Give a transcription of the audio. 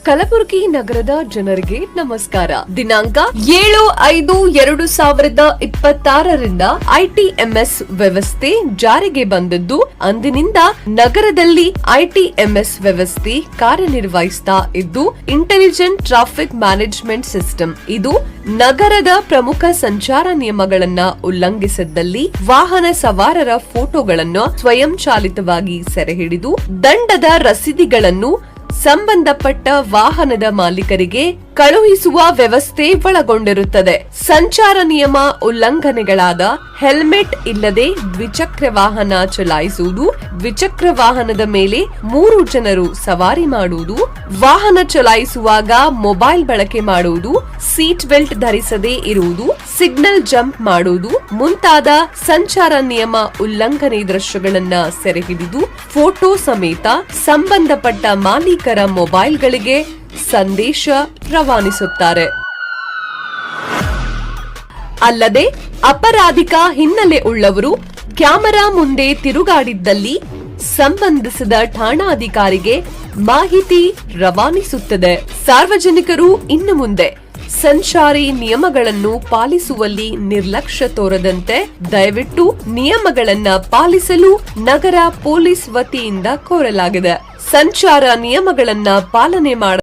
ಕಲಬುರಗಿ ನಗರದ ಜನರಿಗೆ ನಮಸ್ಕಾರ. ದಿನಾಂಕ 7/5/2026 ಐಟಿಎಂಎಸ್ ವ್ಯವಸ್ಥೆ ಜಾರಿಗೆ ಬಂದದ್ದು. ಅಂದಿನಿಂದ ನಗರದಲ್ಲಿ ಐಟಿಎಂಎಸ್ ವ್ಯವಸ್ಥೆ ಕಾರ್ಯನಿರ್ವಹಿಸ್ತಾ ಇದ್ದು, ಇಂಟೆಲಿಜೆಂಟ್ ಟ್ರಾಫಿಕ್ ಮ್ಯಾನೇಜ್ಮೆಂಟ್ ಸಿಸ್ಟಮ್. ಇದು ನಗರದ ಪ್ರಮುಖ ಸಂಚಾರ ನಿಯಮಗಳನ್ನ ಉಲ್ಲಂಘಿಸಿದ್ದಲ್ಲಿ ವಾಹನ ಸವಾರರ ಫೋಟೋಗಳನ್ನು ಸ್ವಯಂಚಾಲಿತವಾಗಿ ಸೆರೆಹಿಡಿದು ದಂಡದ ರಸೀದಿಗಳನ್ನು ಸಂಬಂಧಪಟ್ಟ ವಾಹನದ ಮಾಲೀಕರಿಗೆ ಕಳುಹಿಸುವ ವ್ಯವಸ್ಥೆ ಒಳಗೊಂಡಿರುತ್ತದೆ. ಸಂಚಾರ ನಿಯಮ ಉಲ್ಲಂಘನೆಗಳಾದ ಹೆಲ್ಮೆಟ್ ಇಲ್ಲದೆ ದ್ವಿಚಕ್ರ ವಾಹನ ಚಲಾಯಿಸುವುದು, ದ್ವಿಚಕ್ರ ವಾಹನದ ಮೇಲೆ 3 ಜನರು ಸವಾರಿ ಮಾಡುವುದು, ವಾಹನ ಚಲಾಯಿಸುವಾಗ ಮೊಬೈಲ್ ಬಳಕೆ ಮಾಡುವುದು, ಸೀಟ್ ಬೆಲ್ಟ್ ಧರಿಸದೇ ಇರುವುದು, ಸಿಗ್ನಲ್ ಜಂಪ್ ಮಾಡುವುದು ಮುಂತಾದ ಸಂಚಾರ ನಿಯಮ ಉಲ್ಲಂಘನೆ ದೃಶ್ಯಗಳನ್ನ ಸೆರೆಹಿಡಿದು ಫೋಟೋ ಸಮೇತ ಸಂಬಂಧಪಟ್ಟ ಮಾಲೀಕರ ಮೊಬೈಲ್ಗಳಿಗೆ ಸಂದೇಶ ರವಾನಿಸುತ್ತಾರೆ. ಅಲ್ಲದೆ ಅಪರಾಧಿಕ ಹಿನ್ನೆಲೆ ಉಳ್ಳವರು ಕ್ಯಾಮೆರಾ ಮುಂದೆ ತಿರುಗಾಡಿದ್ದಲ್ಲಿ ಸಂಬಂಧಿಸಿದ ಠಾಣಾಧಿಕಾರಿಗೆ ಮಾಹಿತಿ ರವಾನಿಸುತ್ತದೆ. ಸಾರ್ವಜನಿಕರು ಇನ್ನು ಮುಂದೆ ಸಂಚಾರಿ ನಿಯಮಗಳನ್ನು ಪಾಲಿಸುವಲ್ಲಿ ನಿರ್ಲಕ್ಷ್ಯ ತೋರದಂತೆ ದಯವಿಟ್ಟು ನಿಯಮಗಳನ್ನ ಪಾಲಿಸಲು ನಗರ ಪೊಲೀಸ್ ವತಿಯಿಂದ ಕೋರಲಾಗಿದೆ. ಸಂಚಾರ ನಿಯಮಗಳನ್ನ ಪಾಲನೆ